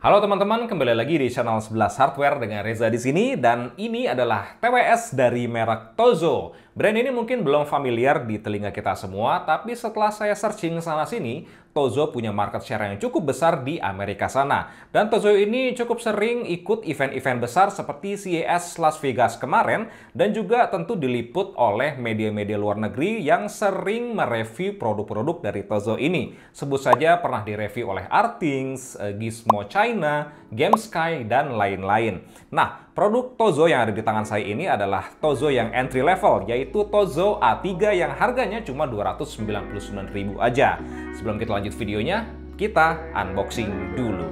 Halo teman-teman, kembali lagi di channel 11 Hardware dengan Reza di sini, dan ini adalah TWS dari merek Tozo. Brand ini mungkin belum familiar di telinga kita semua, tapi setelah saya searching sana-sini, Tozo punya market share yang cukup besar di Amerika sana. Dan Tozo ini cukup sering ikut event-event besar seperti CES Las Vegas kemarin, dan juga tentu diliput oleh media-media luar negeri yang sering mereview produk-produk dari Tozo ini. Sebut saja pernah direview oleh Artings, Gizmo China, GameSky, dan lain-lain. Nah, produk Tozo yang ada di tangan saya ini adalah Tozo yang entry level, yaitu Tozo A3 yang harganya cuma 299.000 aja. Sebelum kita lanjut videonya, kita unboxing dulu.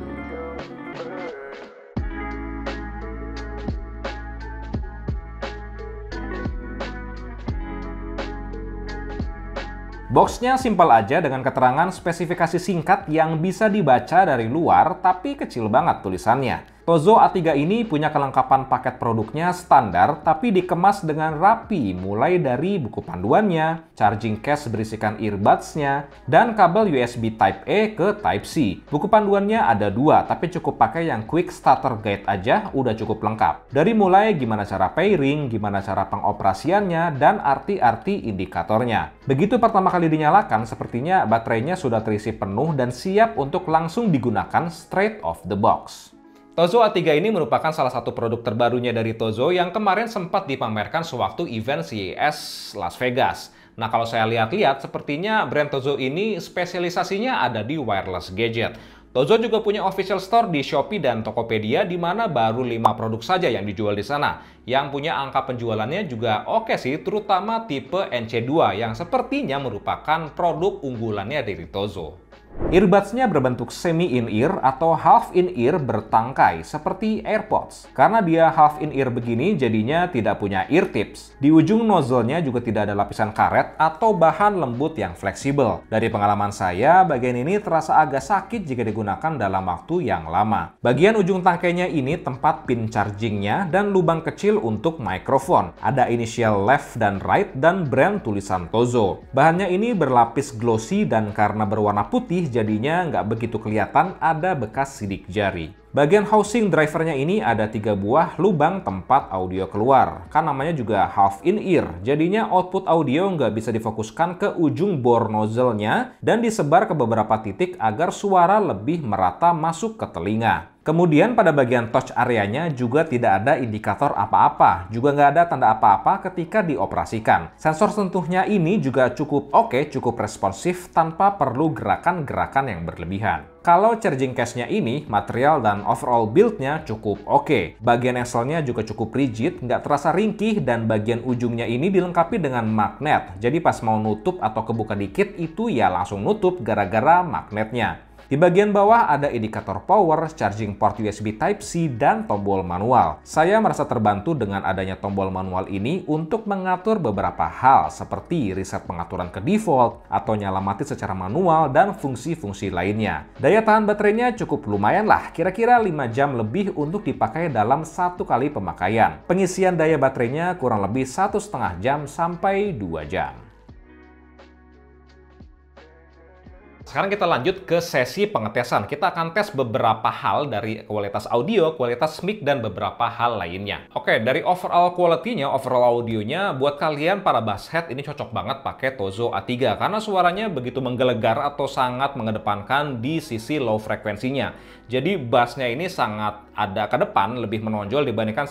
Boxnya simpel aja dengan keterangan spesifikasi singkat yang bisa dibaca dari luar, tapi kecil banget tulisannya. Tozo A3 ini punya kelengkapan paket produknya standar, tapi dikemas dengan rapi, mulai dari buku panduannya, charging case berisikan earbuds-nya, dan kabel USB Type-A ke Type-C. Buku panduannya ada dua, tapi cukup pakai yang Quick Starter Guide aja udah cukup lengkap. Dari mulai gimana cara pairing, gimana cara pengoperasiannya, dan arti-arti indikatornya. Begitu pertama kali dinyalakan, sepertinya baterainya sudah terisi penuh dan siap untuk langsung digunakan straight off the box. Tozo A3 ini merupakan salah satu produk terbarunya dari Tozo yang kemarin sempat dipamerkan sewaktu event CES Las Vegas. Nah, kalau saya lihat-lihat, sepertinya brand Tozo ini spesialisasinya ada di wireless gadget. Tozo juga punya official store di Shopee dan Tokopedia, di mana baru 5 produk saja yang dijual di sana. Yang punya angka penjualannya juga oke sih, terutama tipe NC2 yang sepertinya merupakan produk unggulannya dari Tozo. Earbuds-nya berbentuk semi in-ear atau half in-ear bertangkai seperti AirPods. Karena dia half in-ear begini, jadinya tidak punya ear tips. Di ujung nozzle-nya juga tidak ada lapisan karet atau bahan lembut yang fleksibel. Dari pengalaman saya, bagian ini terasa agak sakit jika digunakan dalam waktu yang lama. Bagian ujung tangkainya ini tempat pin charging-nya dan lubang kecil untuk mikrofon. Ada inisial left dan right dan brand tulisan Tozo. Bahannya ini berlapis glossy dan karena berwarna putih, jadinya nggak begitu kelihatan ada bekas sidik jari. Bagian housing drivernya ini ada 3 buah lubang tempat audio keluar. Kan namanya juga half in ear, jadinya output audio nggak bisa difokuskan ke ujung bore nozzle-nya dan disebar ke beberapa titik agar suara lebih merata masuk ke telinga. Kemudian pada bagian touch areanya juga tidak ada indikator apa-apa, juga nggak ada tanda apa-apa ketika dioperasikan. Sensor sentuhnya ini juga cukup oke, cukup responsif tanpa perlu gerakan-gerakan yang berlebihan. Kalau charging case-nya ini, material dan overall build-nya cukup oke. Bagian axle-nya juga cukup rigid, nggak terasa ringkih, dan bagian ujungnya ini dilengkapi dengan magnet. Jadi pas mau nutup atau kebuka dikit, itu ya langsung nutup gara-gara magnetnya. Di bagian bawah ada indikator power, charging port USB Type-C, dan tombol manual. Saya merasa terbantu dengan adanya tombol manual ini untuk mengatur beberapa hal seperti reset pengaturan ke default, atau nyala mati secara manual, dan fungsi-fungsi lainnya. Daya tahan baterainya cukup lumayan lah, kira-kira 5 jam lebih untuk dipakai dalam 1 kali pemakaian. Pengisian daya baterainya kurang lebih 1,5 jam sampai 2 jam. Sekarang kita lanjut ke sesi pengetesan. Kita akan tes beberapa hal dari kualitas audio, kualitas mic, dan beberapa hal lainnya. Oke, dari overall quality-nya, overall audionya, buat kalian para basshead ini cocok banget pakai Tozo A3 karena suaranya begitu menggelegar atau sangat mengedepankan di sisi low frekuensinya. Jadi bassnya ini sangat ada ke depan, lebih menonjol dibandingkan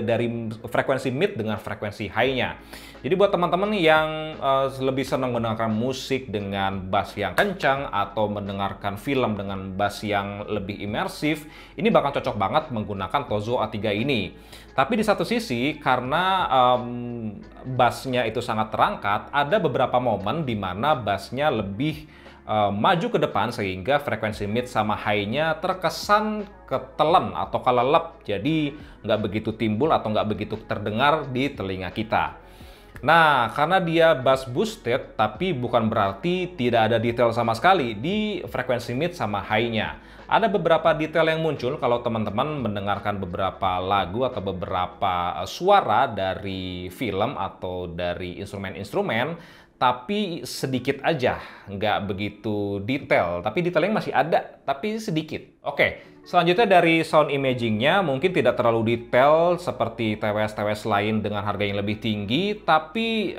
dari frekuensi mid dengan frekuensi high-nya. Jadi buat teman-teman yang lebih senang mendengarkan musik dengan bass yang kencang atau mendengarkan film dengan bass yang lebih imersif, ini bakal cocok banget menggunakan Tozo A3 ini. Tapi di satu sisi, karena bassnya itu sangat terangkat, ada beberapa momen di mana bassnya lebih maju ke depan sehingga frekuensi mid sama high-nya terkesan ketelen atau kelelep, jadi nggak begitu timbul atau nggak begitu terdengar di telinga kita. Nah, karena dia bass boosted, tapi bukan berarti tidak ada detail sama sekali di frekuensi mid sama high-nya. Ada beberapa detail yang muncul kalau teman-teman mendengarkan beberapa lagu atau beberapa suara dari film atau dari instrumen-instrumen, tapi sedikit aja, nggak begitu detail. Tapi detailnya masih ada, tapi sedikit. Oke, selanjutnya dari sound imaging-nya mungkin tidak terlalu detail seperti TWS-TWS lain dengan harga yang lebih tinggi, tapi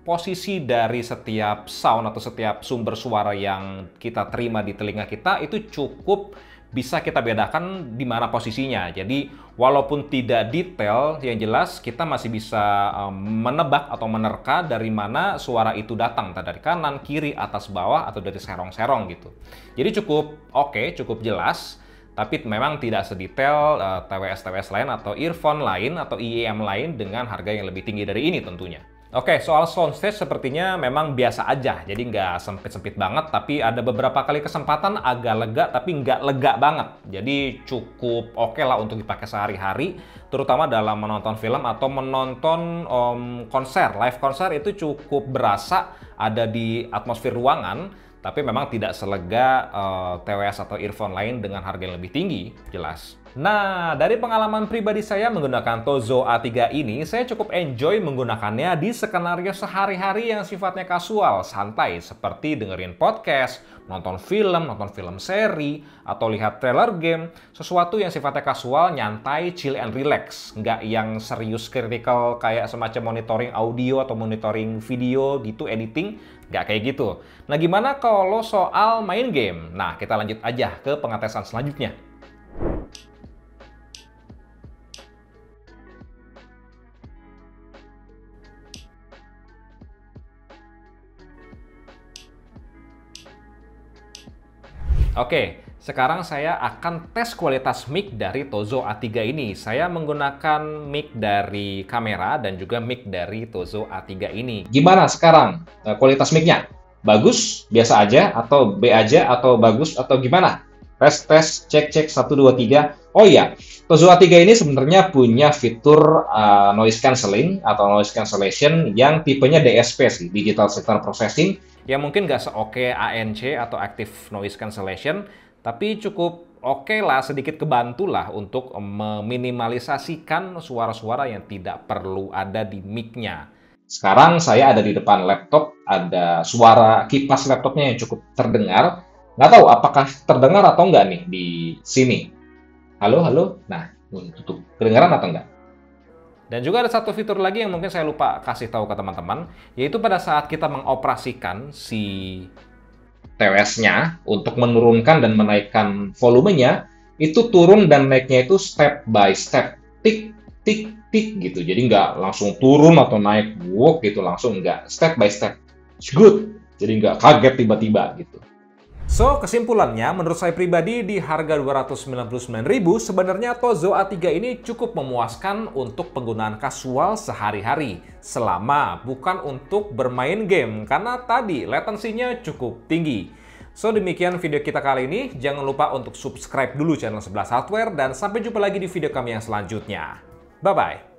posisi dari setiap sound atau setiap sumber suara yang kita terima di telinga kita itu cukup bisa kita bedakan di mana posisinya. Jadi walaupun tidak detail, yang jelas kita masih bisa menebak atau menerka dari mana suara itu datang, entah dari kanan, kiri, atas, bawah, atau dari serong-serong gitu. Jadi cukup oke, cukup jelas, tapi memang tidak sedetail TWS-TWS lain atau earphone lain atau IEM lain dengan harga yang lebih tinggi dari ini tentunya. Oke, soal soundstage sepertinya memang biasa aja, jadi nggak sempit-sempit banget, tapi ada beberapa kali kesempatan agak lega, tapi nggak lega banget. Jadi cukup oke lah untuk dipakai sehari-hari, terutama dalam menonton film atau menonton konser. Live konser itu cukup berasa ada di atmosfer ruangan, tapi memang tidak selega TWS atau earphone lain dengan harga yang lebih tinggi, jelas. Nah, dari pengalaman pribadi saya menggunakan Tozo A3 ini, saya cukup enjoy menggunakannya di skenario sehari-hari yang sifatnya kasual, santai, seperti dengerin podcast, nonton film seri, atau lihat trailer game, sesuatu yang sifatnya kasual, nyantai, chill and relax, nggak yang serius critical kayak semacam monitoring audio atau monitoring video gitu, editing, nggak kayak gitu. Nah, gimana kalau soal main game? Nah, kita lanjut aja ke pengetesan selanjutnya. Oke, sekarang saya akan tes kualitas mic dari Tozo A3 ini. Saya menggunakan mic dari kamera dan juga mic dari Tozo A3 ini. Gimana sekarang kualitas mic-nya? Bagus, biasa aja, atau B aja, atau bagus, atau gimana? Tes, cek, 1, 2, 3. Oh iya, Tozo A3 ini sebenarnya punya fitur noise cancelling atau noise cancellation yang tipenya DSP sih, Digital Signal Processing, yang mungkin nggak se-oke ANC atau Active Noise Cancellation, tapi cukup oke lah, sedikit kebantu lah untuk meminimalisasikan suara-suara yang tidak perlu ada di mic-nya. Sekarang saya ada di depan laptop, ada suara kipas laptopnya yang cukup terdengar. Nggak tahu apakah terdengar atau nggak nih di sini. Halo? Nah, tutup. Kedengaran atau nggak? Dan juga ada satu fitur lagi yang mungkin saya lupa kasih tahu ke teman-teman, yaitu pada saat kita mengoperasikan si TWS-nya untuk menurunkan dan menaikkan volumenya, itu turun dan naiknya itu step by step, tik, tik, tik gitu. Jadi nggak langsung turun atau naik, walk gitu, langsung nggak, step by step. It's good. Jadi nggak kaget tiba-tiba gitu. So, kesimpulannya, menurut saya pribadi di harga 299.000 sebenarnya Tozo A3 ini cukup memuaskan untuk penggunaan kasual sehari-hari, selama bukan untuk bermain game, karena tadi latensinya cukup tinggi. So, demikian video kita kali ini. Jangan lupa untuk subscribe dulu channel 11 Hardware, dan sampai jumpa lagi di video kami yang selanjutnya. Bye-bye!